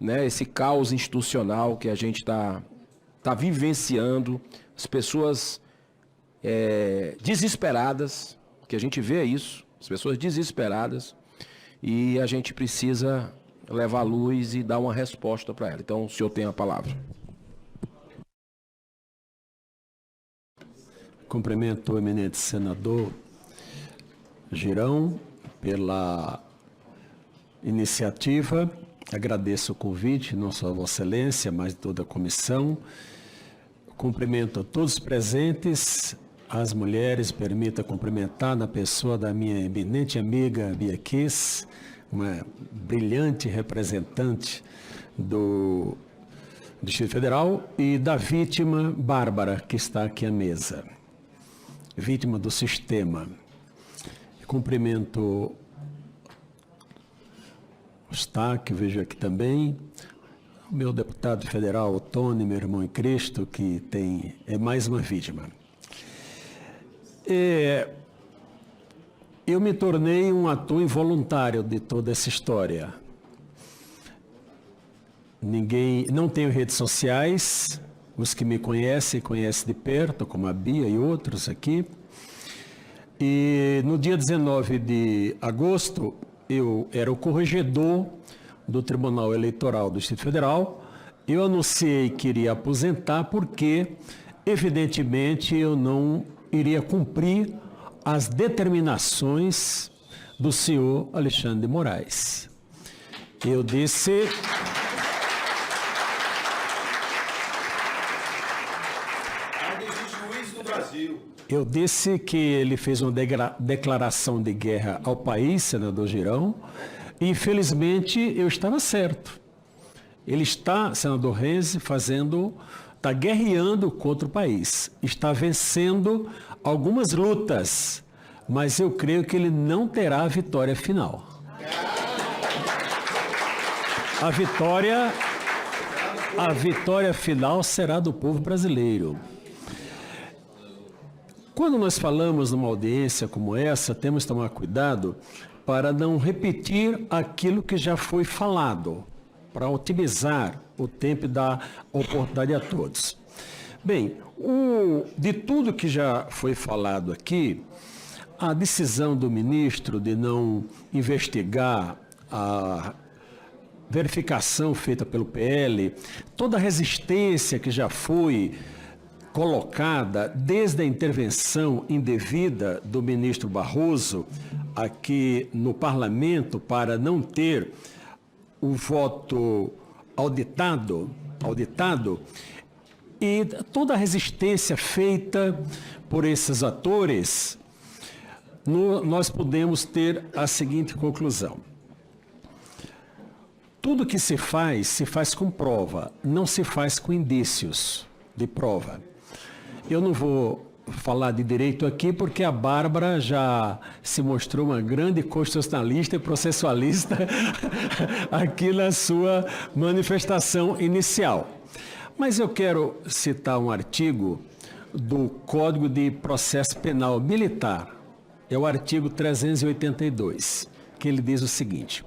né, esse caos institucional que a gente está vivenciando, as pessoas desesperadas, que a gente vê isso, as pessoas desesperadas, e a gente precisa levar luz e dar uma resposta para ela. Então, o senhor tem a palavra. Cumprimento o eminente senador Girão pela iniciativa. Agradeço o convite, não só a Vossa Excelência, mas toda a comissão. Cumprimento a todos os presentes, as mulheres, permita cumprimentar na pessoa da minha eminente amiga Bia Kiss, uma brilhante representante do Distrito Federal, e da vítima Bárbara, que está aqui à mesa, vítima do sistema. Cumprimento o Staque, vejo aqui também, o meu deputado federal, o Tony, meu irmão em Cristo, que é mais uma vítima. Eu me tornei um ator involuntário de toda essa história. Não tenho redes sociais, os que me conhecem de perto, como a Bia e outros aqui. E no dia 19 de agosto, eu era o corregedor do Tribunal Eleitoral do Distrito Federal. Eu anunciei que iria aposentar porque, evidentemente, eu não iria cumprir as determinações do senhor Alexandre de Moraes. Eu disse... Eu disse que ele fez uma declaração de guerra ao país, senador Girão, e infelizmente eu estava certo. Ele está, senador Renzi, está guerreando contra o país, está vencendo algumas lutas, mas eu creio que ele não terá a vitória final. A vitória final será do povo brasileiro. Quando nós falamos numa audiência como essa, temos que tomar cuidado para não repetir aquilo que já foi falado, para otimizar o tempo e dar oportunidade a todos. Bem, de tudo que já foi falado aqui, a decisão do ministro de não investigar a verificação feita pelo PL, toda a resistência que já foi colocada desde a intervenção indevida do ministro Barroso aqui no parlamento para não ter o voto auditado, e toda a resistência feita por esses atores, nós podemos ter a seguinte conclusão. Tudo que se faz com prova, não se faz com indícios de prova. Eu não vou falar de direito aqui, porque a Bárbara já se mostrou uma grande constitucionalista e processualista aqui na sua manifestação inicial. Mas eu quero citar um artigo do Código de Processo Penal Militar, é o artigo 382, que ele diz o seguinte: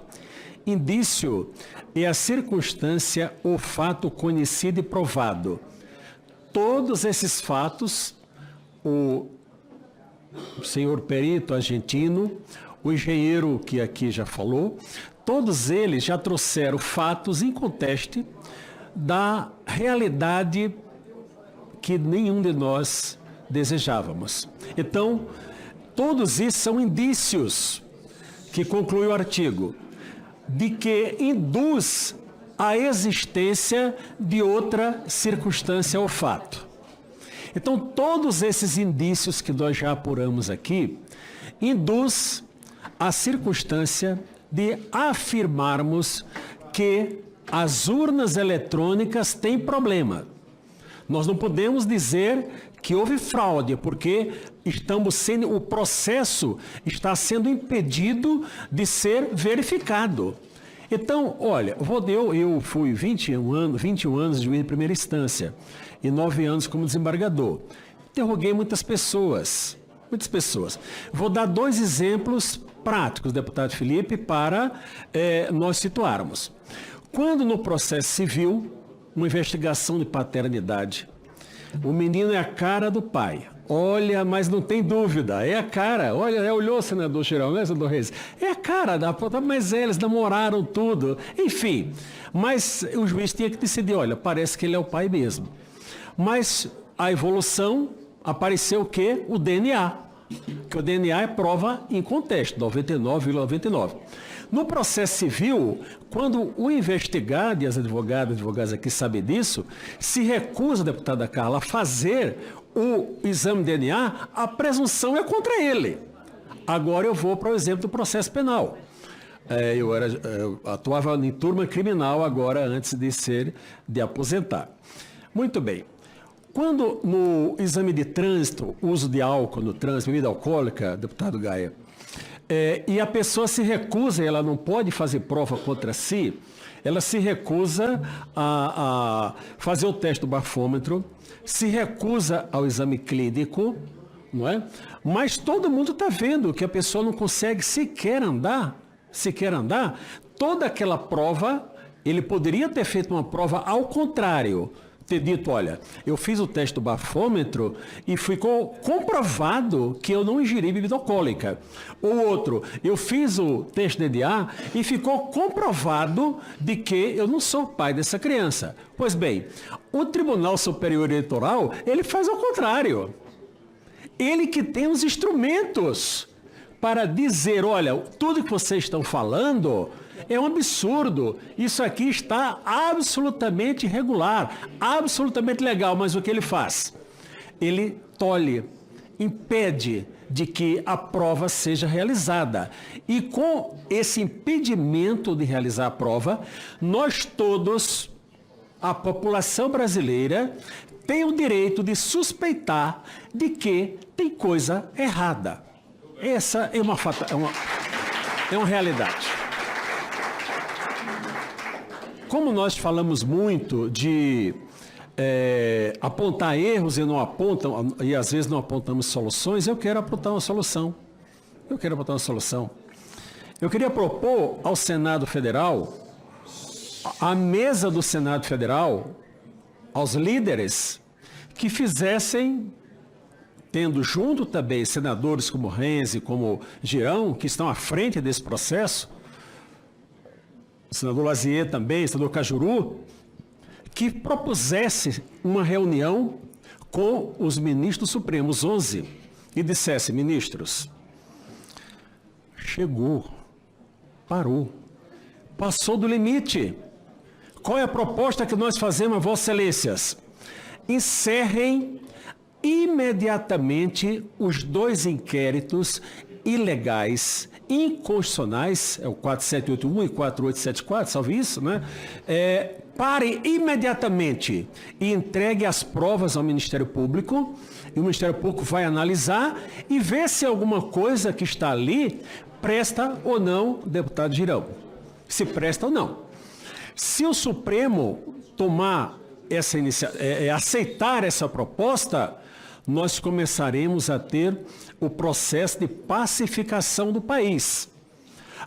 indício é a circunstância ou fato conhecido e provado. Todos esses fatos, o senhor perito argentino, o engenheiro que aqui já falou, todos eles já trouxeram fatos inconteste da realidade que nenhum de nós desejávamos. Então, todos isso são indícios, que conclui o artigo, de que induz a existência de outra circunstância ou fato. Então, todos esses indícios que nós já apuramos aqui, induz a circunstância de afirmarmos que as urnas eletrônicas têm problema. Nós não podemos dizer que houve fraude, porque o processo está sendo impedido de ser verificado. Então, olha, eu fui 21 anos de juiz de primeira instância e 9 anos como desembargador. Interroguei muitas pessoas. Vou dar 2 exemplos práticos, deputado Felipe, para nós situarmos. Quando no processo civil, uma investigação de paternidade, o menino é a cara do pai. Olha, mas não tem dúvida, é a cara. Olha, olhou o senador Girão, né, senador Reis? É a cara da puta, mas eles namoraram tudo. Enfim, mas o juiz tinha que decidir, olha, parece que ele é o pai mesmo. Mas a evolução apareceu o quê? O DNA. Que o DNA é prova em contexto, 99,99. No processo civil, quando o investigado, e as advogadas aqui sabem disso, se recusa, deputada Carla, a fazer o exame de DNA, a presunção é contra ele. Agora eu vou para o exemplo do processo penal. Eu atuava em turma criminal agora, antes de aposentar. Muito bem. Quando no exame de trânsito, uso de álcool no trânsito, bebida alcoólica, deputado Gaia, e a pessoa se recusa, ela não pode fazer prova contra si, ela se recusa a fazer o teste do bafômetro, se recusa ao exame clínico, não é? Mas todo mundo está vendo que a pessoa não consegue sequer andar, toda aquela prova, ele poderia ter feito uma prova ao contrário, ter dito, olha, eu fiz o teste do bafômetro e ficou comprovado que eu não ingeri bebida alcoólica. Ou outro, eu fiz o teste de DNA e ficou comprovado de que eu não sou pai dessa criança. Pois bem, o Tribunal Superior Eleitoral, ele faz ao contrário. Ele que tem os instrumentos para dizer, olha, tudo que vocês estão falando é um absurdo. Isso aqui está absolutamente irregular, absolutamente legal, mas o que ele faz? Ele tolhe, impede de que a prova seja realizada. E com esse impedimento de realizar a prova, nós todos, a população brasileira, tem o direito de suspeitar de que tem coisa errada. Essa é uma realidade. Como nós falamos muito de apontar erros e não apontam, e às vezes não apontamos soluções, eu quero apontar uma solução. Eu queria propor ao Senado Federal, à mesa do Senado Federal, aos líderes, que fizessem, tendo junto também senadores como Renzi, como Girão, que estão à frente desse processo, o senador Lazier também, o senador Cajuru, que propusesse uma reunião com os ministros supremos, 11, e dissesse, ministros, chegou, parou, passou do limite. Qual é a proposta que nós fazemos, Vossas Excelências? Encerrem imediatamente os 2 inquéritos ilegais, inconstitucionais, é o 4781 e 4874, salvo isso, né? Pare imediatamente e entregue as provas ao Ministério Público, e o Ministério Público vai analisar e ver se alguma coisa que está ali presta ou não, deputado Girão. Se presta ou não. Se o Supremo tomar essa aceitar essa proposta, nós começaremos a ter o processo de pacificação do país.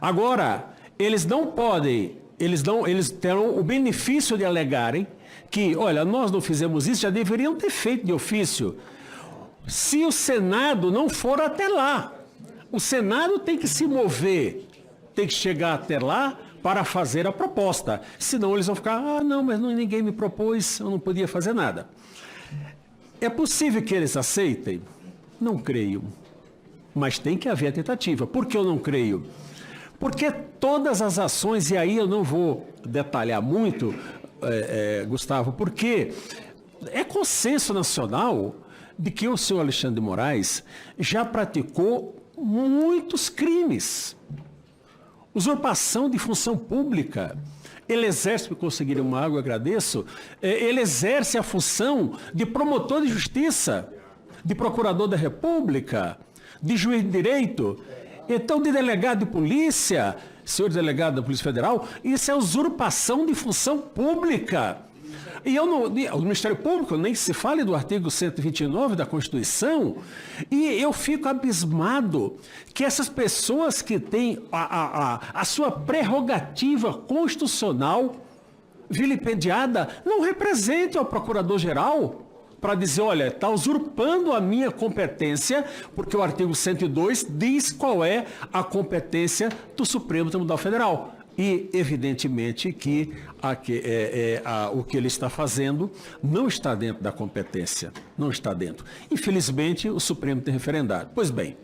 Agora, eles não podem, eles terão o benefício de alegarem que, olha, nós não fizemos isso, já deveriam ter feito de ofício. Se o Senado não for até lá, o Senado tem que se mover, tem que chegar até lá para fazer a proposta. Senão eles vão ficar, não, mas ninguém me propôs, eu não podia fazer nada. É possível que eles aceitem? Não creio. Mas tem que haver a tentativa. Por que eu não creio? Porque todas as ações, e aí eu não vou detalhar muito, Gustavo, porque é consenso nacional de que o senhor Alexandre de Moraes já praticou muitos crimes. Usurpação de função pública. Ele exerce, para conseguir uma água, eu agradeço, ele exerce a função de promotor de justiça, de procurador da República, de juiz de direito, então de delegado de polícia, senhor delegado da Polícia Federal, isso é usurpação de função pública. E o Ministério Público, nem se fale do artigo 129 da Constituição, e eu fico abismado que essas pessoas que têm a sua prerrogativa constitucional, vilipendiada, não represente ao procurador-geral para dizer, olha, está usurpando a minha competência, porque o artigo 102 diz qual é a competência do Supremo Tribunal Federal. E, evidentemente, que o que ele está fazendo não está dentro da competência, não está dentro. Infelizmente, o Supremo tem referendado. Pois bem,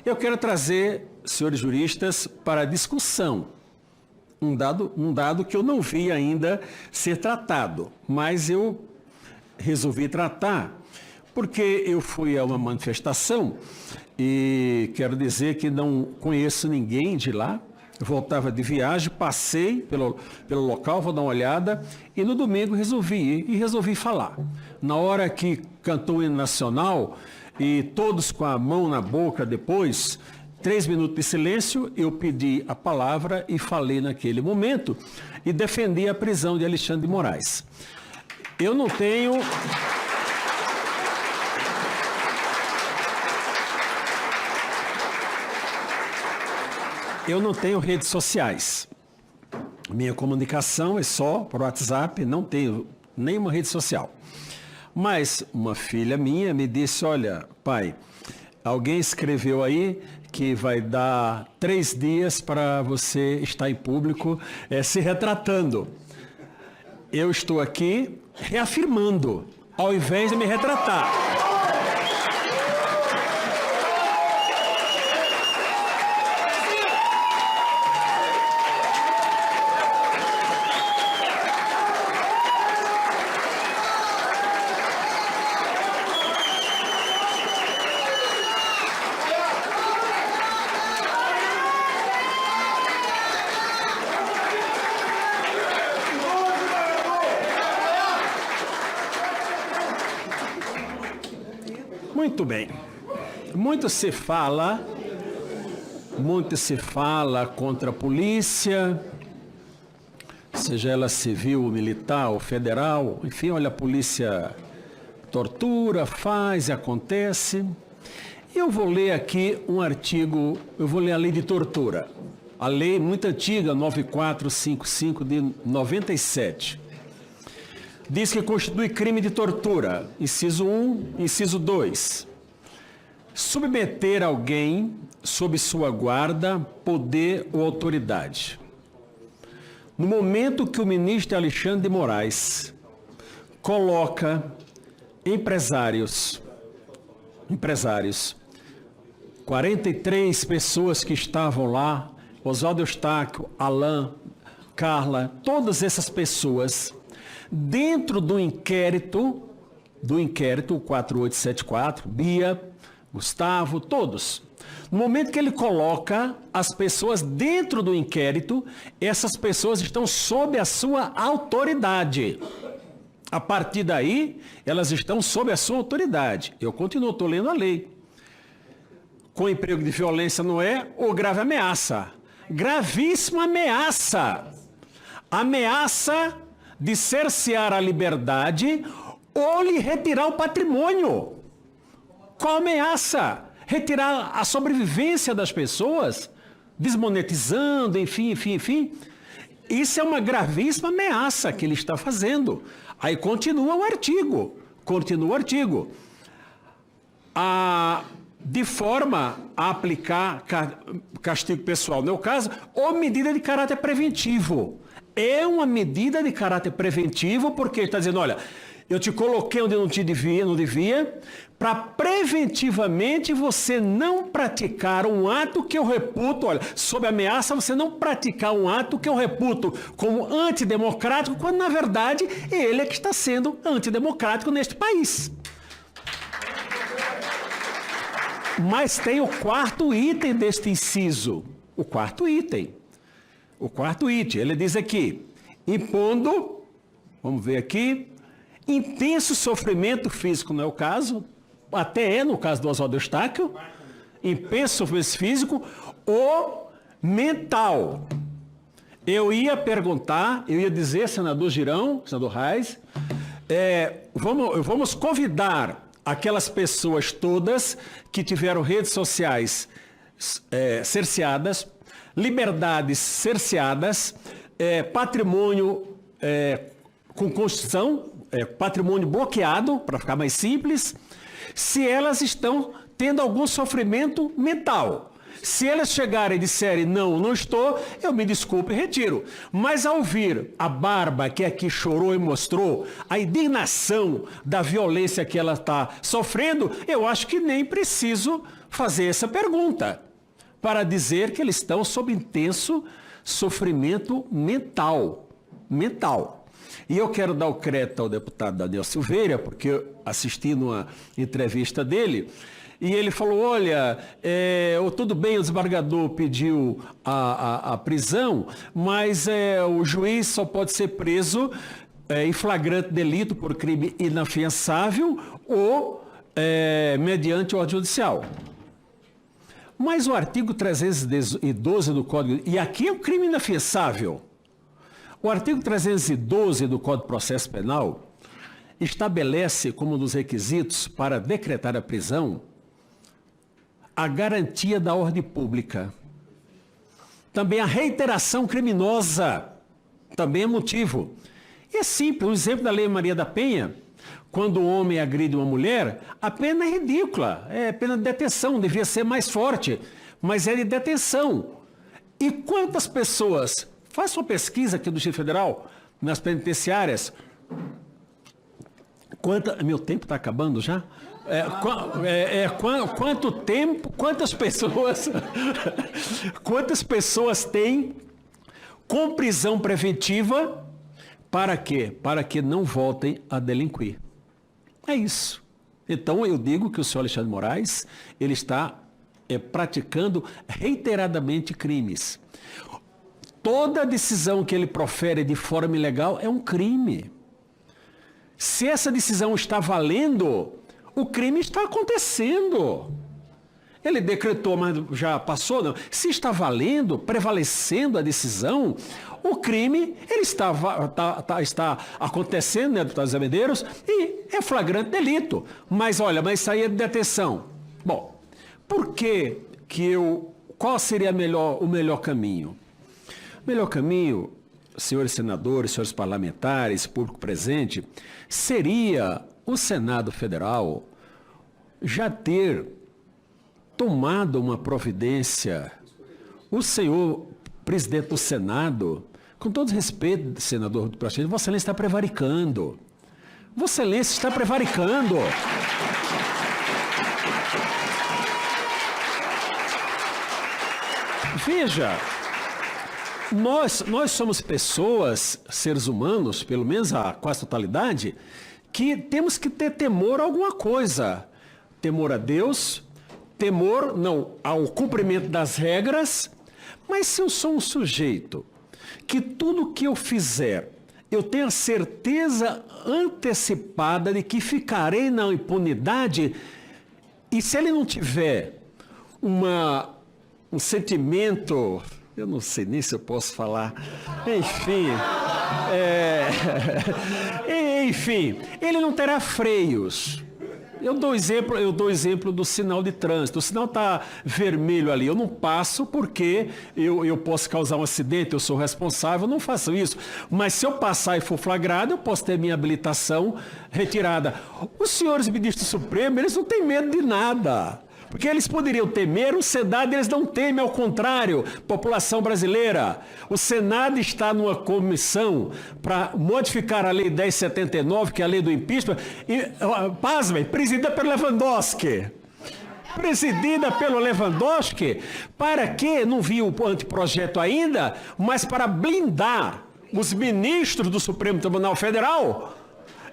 eu quero trazer, senhores juristas, para a discussão um dado que eu não vi ainda ser tratado, mas eu resolvi tratar, porque eu fui a uma manifestação e quero dizer que não conheço ninguém de lá. Eu voltava de viagem, passei pelo local, vou dar uma olhada, e no domingo resolvi ir e resolvi falar. Na hora que cantou o hino nacional, e todos com a mão na boca depois, 3 minutos de silêncio, eu pedi a palavra e falei naquele momento, e defendi a prisão de Alexandre de Moraes. Eu não tenho... Eu não tenho redes sociais. Minha comunicação é só por WhatsApp, não tenho nenhuma rede social. Mas uma filha minha me disse, olha, pai, alguém escreveu aí que vai dar 3 dias para você estar em público se retratando. Eu estou aqui reafirmando, ao invés de me retratar. Muito bem. Muito se fala contra a polícia, seja ela civil, militar ou federal. Enfim, olha, a polícia tortura, faz e acontece. Eu vou ler aqui um artigo, eu vou ler a lei de tortura. A lei muito antiga, 9455 de 97. Diz que constitui crime de tortura, inciso 1, inciso 2. Submeter alguém sob sua guarda, poder ou autoridade. No momento que o ministro Alexandre de Moraes coloca empresários, 43 pessoas que estavam lá, Oswaldo Eustáquio, Alain, Carla, todas essas pessoas, dentro do inquérito 4874, Bia, Gustavo, todos. No momento que ele coloca as pessoas dentro do inquérito, essas pessoas estão sob a sua autoridade. A partir daí, elas estão sob a sua autoridade. Eu continuo, estou lendo a lei. Com emprego de violência não é, ou grave ameaça. Gravíssima ameaça. Ameaça de cercear a liberdade ou lhe retirar o patrimônio. Qual ameaça? Retirar a sobrevivência das pessoas, desmonetizando, enfim. Isso é uma gravíssima ameaça que ele está fazendo. Aí continua o artigo. De forma a aplicar castigo pessoal, no meu caso, ou medida de caráter preventivo. É uma medida de caráter preventivo porque ele está dizendo, olha, eu te coloquei onde não devia, para preventivamente você não praticar um ato que eu reputo, olha, sob ameaça você não praticar um ato que eu reputo como antidemocrático, quando na verdade ele é que está sendo antidemocrático neste país. Mas tem o 4º item deste inciso. O quarto item, ele diz aqui, impondo, vamos ver aqui, intenso sofrimento físico, não é o caso, até é no caso do Oswaldo Eustáquio, intenso sofrimento físico ou mental. Eu ia dizer, senador Girão, senador Reis, vamos convidar aquelas pessoas todas que tiveram redes sociais cerceadas, liberdades cerceadas, patrimônio com construção, patrimônio bloqueado, para ficar mais simples, se elas estão tendo algum sofrimento mental. Se elas chegarem e disserem, não estou, eu me desculpe e retiro. Mas ao ouvir a Bárbara, que aqui chorou e mostrou a indignação da violência que ela está sofrendo, eu acho que nem preciso fazer essa pergunta para dizer que eles estão sob intenso sofrimento mental. E eu quero dar o crédito ao deputado Daniel Silveira, porque eu assisti numa entrevista dele, e ele falou, olha, tudo bem, o desembargador pediu a prisão, mas o juiz só pode ser preso em flagrante delito por crime inafiançável ou mediante ordem judicial. Mas o artigo 312 do Código, e aqui é um crime inafiançável, o artigo 312 do Código de Processo Penal estabelece como um dos requisitos para decretar a prisão a garantia da ordem pública. Também a reiteração criminosa, também é motivo. E é simples, um exemplo da Lei Maria da Penha, quando o homem agride uma mulher, a pena é ridícula, é pena de detenção, devia ser mais forte, mas é de detenção. E quantas pessoas, faça uma pesquisa aqui do Distrito Federal, nas penitenciárias, meu tempo está acabando já? Quanto tempo, quantas pessoas têm com prisão preventiva para quê? Para que não voltem a delinquir. É isso. Então eu digo que o senhor Alexandre Moraes, ele está praticando reiteradamente crimes. Toda decisão que ele profere de forma ilegal é um crime. Se essa decisão está valendo, o crime está acontecendo. Ele decretou, mas já passou, não. Se está valendo, prevalecendo a decisão, o crime ele está acontecendo, né, deputado Zé Medeiros, e é flagrante delito. Mas olha, mas isso aí é de detenção. Bom, qual seria o melhor caminho? O melhor caminho, senhores senadores, senhores parlamentares, público presente, seria o Senado Federal já ter tomado uma providência. O senhor presidente do Senado, com todo respeito, senador do Praxedes, Vossa Excelência está prevaricando. Vossa Excelência está prevaricando. Veja, nós somos pessoas, seres humanos, pelo menos a quase totalidade, que temos que ter temor a alguma coisa. Temor a Deus, temor não ao cumprimento das regras, mas se eu sou um sujeito que tudo que eu fizer, eu tenho a certeza antecipada de que ficarei na impunidade, e se ele não tiver um sentimento, eu não sei nem se eu posso falar, enfim, ele não terá freios. Eu dou exemplo do sinal de trânsito. O sinal está vermelho ali, eu não passo porque eu posso causar um acidente, eu sou responsável, eu não faço isso. Mas se eu passar e for flagrado, eu posso ter minha habilitação retirada. Os senhores ministros supremos, eles não têm medo de nada. Porque eles poderiam temer, o Senado eles não temem, ao contrário, população brasileira. O Senado está numa comissão para modificar a Lei 1079, que é a lei do impeachment, e, pasmem, presidida pelo Lewandowski. Presidida pelo Lewandowski, para que, não vi o anteprojeto ainda, mas para blindar os ministros do Supremo Tribunal Federal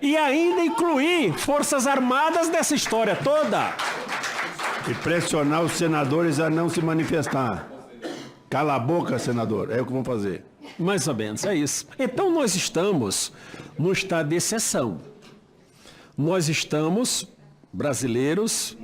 e ainda incluir Forças Armadas nessa história toda. E pressionar os senadores a não se manifestar. Cala a boca, senador. É o que vão fazer. Mais ou menos, é isso. Então nós estamos no estado de exceção. Nós estamos, brasileiros,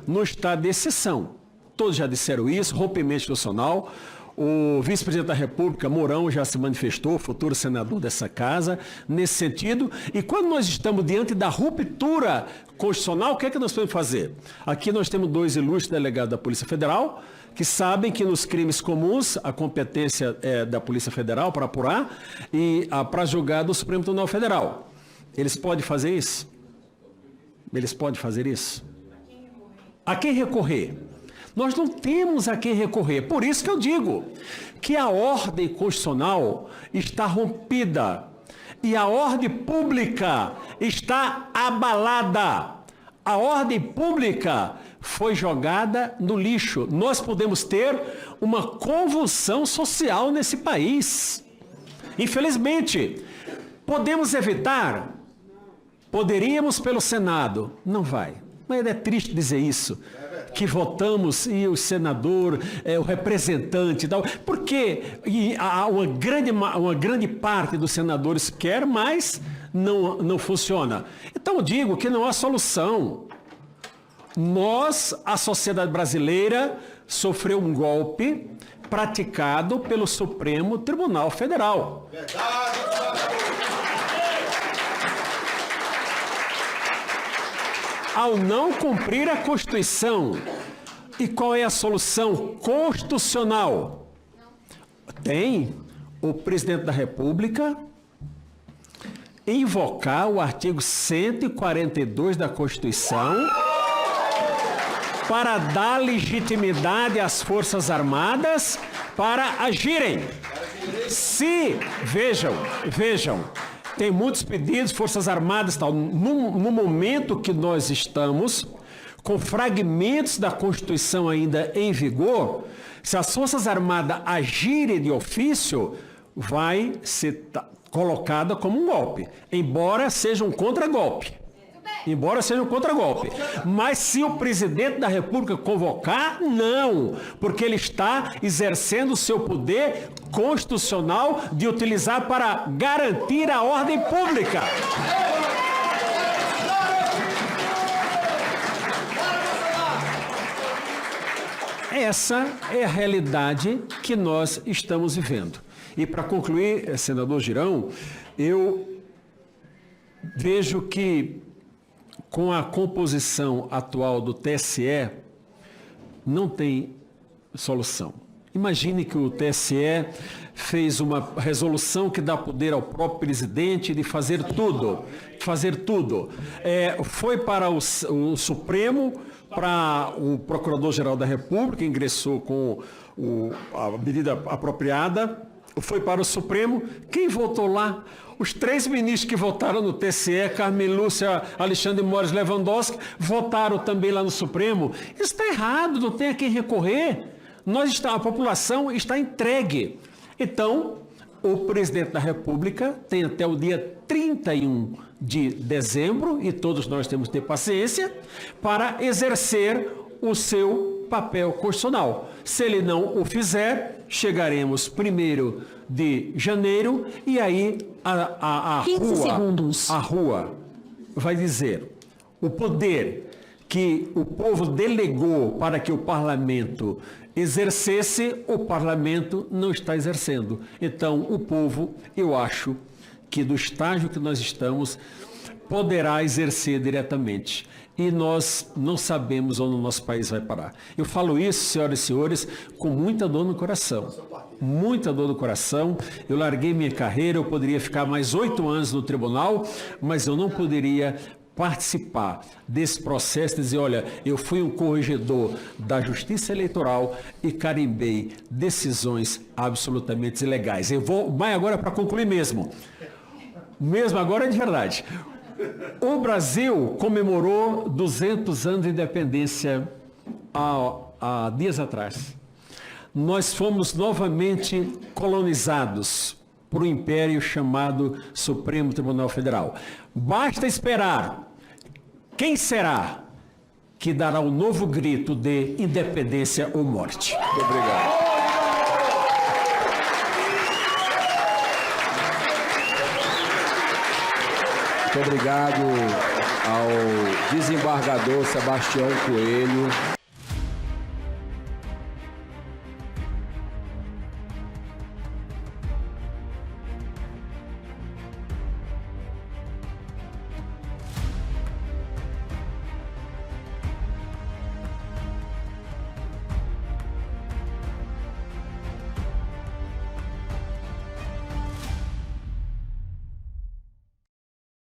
no estado de exceção. Todos já disseram isso, rompimento institucional. O vice-presidente da República, Mourão, já se manifestou, futuro senador dessa casa, nesse sentido. E quando nós estamos diante da ruptura constitucional, o que é que nós podemos fazer? Aqui nós temos 2 ilustres delegados da Polícia Federal, que sabem que nos crimes comuns a competência é da Polícia Federal para apurar e para julgar do Supremo Tribunal Federal. Eles podem fazer isso? Eles podem fazer isso? A quem recorrer? Nós não temos a quem recorrer. Por isso que eu digo que a ordem constitucional está rompida e a ordem pública está abalada. A ordem pública foi jogada no lixo. Nós podemos ter uma convulsão social nesse país. Infelizmente, podemos evitar? Poderíamos pelo Senado. Não vai. Mas é triste dizer isso. Que votamos e o senador, o representante e tal, porque uma grande parte dos senadores quer, mas não funciona. Então eu digo que não há solução. A sociedade brasileira, sofreu um golpe praticado pelo Supremo Tribunal Federal. Ao não cumprir a Constituição. E qual é a solução constitucional? Tem o presidente da República invocar o artigo 142 da Constituição para dar legitimidade às Forças Armadas para agirem. Vejam, tem muitos pedidos, Forças Armadas e tal. No momento que nós estamos, com fragmentos da Constituição ainda em vigor, se as Forças Armadas agirem de ofício, vai ser colocada como um golpe, embora seja um contragolpe. Mas se o presidente da República convocar, não, porque ele está exercendo o seu poder constitucional de utilizar para garantir a ordem pública. Essa é a realidade que nós estamos vivendo. E para concluir, senador Girão, eu vejo que com a composição atual do TSE, não tem solução. Imagine que o TSE fez uma resolução que dá poder ao próprio presidente de fazer tudo. Foi para o Supremo, para o Procurador-Geral da República, ingressou com a medida apropriada, foi para o Supremo. Quem votou lá? Os 3 ministros que votaram no TSE, Carmen Lúcia, Alexandre Moraes, Lewandowski, votaram também lá no Supremo. Isso está errado, não tem a quem recorrer. A população está entregue. Então, o presidente da República tem até o dia 31 de dezembro, e todos nós temos que ter paciência, para exercer o seu papel constitucional. Se ele não o fizer, chegaremos 1º de janeiro e aí a rua vai dizer o poder que o povo delegou para que o parlamento exercesse, o parlamento não está exercendo. Então, o povo, eu acho que do estágio que nós estamos, poderá exercer diretamente. E nós não sabemos onde o nosso país vai parar. Eu falo isso, senhoras e senhores, com muita dor no coração. Muita dor no coração. Eu larguei minha carreira, eu poderia ficar mais 8 anos no tribunal, mas eu não poderia participar desse processo e dizer, olha, eu fui um corregedor da Justiça Eleitoral e carimbei decisões absolutamente ilegais. Eu vou, mas agora para concluir mesmo agora é de verdade. O Brasil comemorou 200 anos de independência há dias atrás. Nós fomos novamente colonizados por um império chamado Supremo Tribunal Federal. Basta esperar. Quem será que dará um novo grito de independência ou morte? Muito obrigado. Muito obrigado ao desembargador Sebastião Coelho.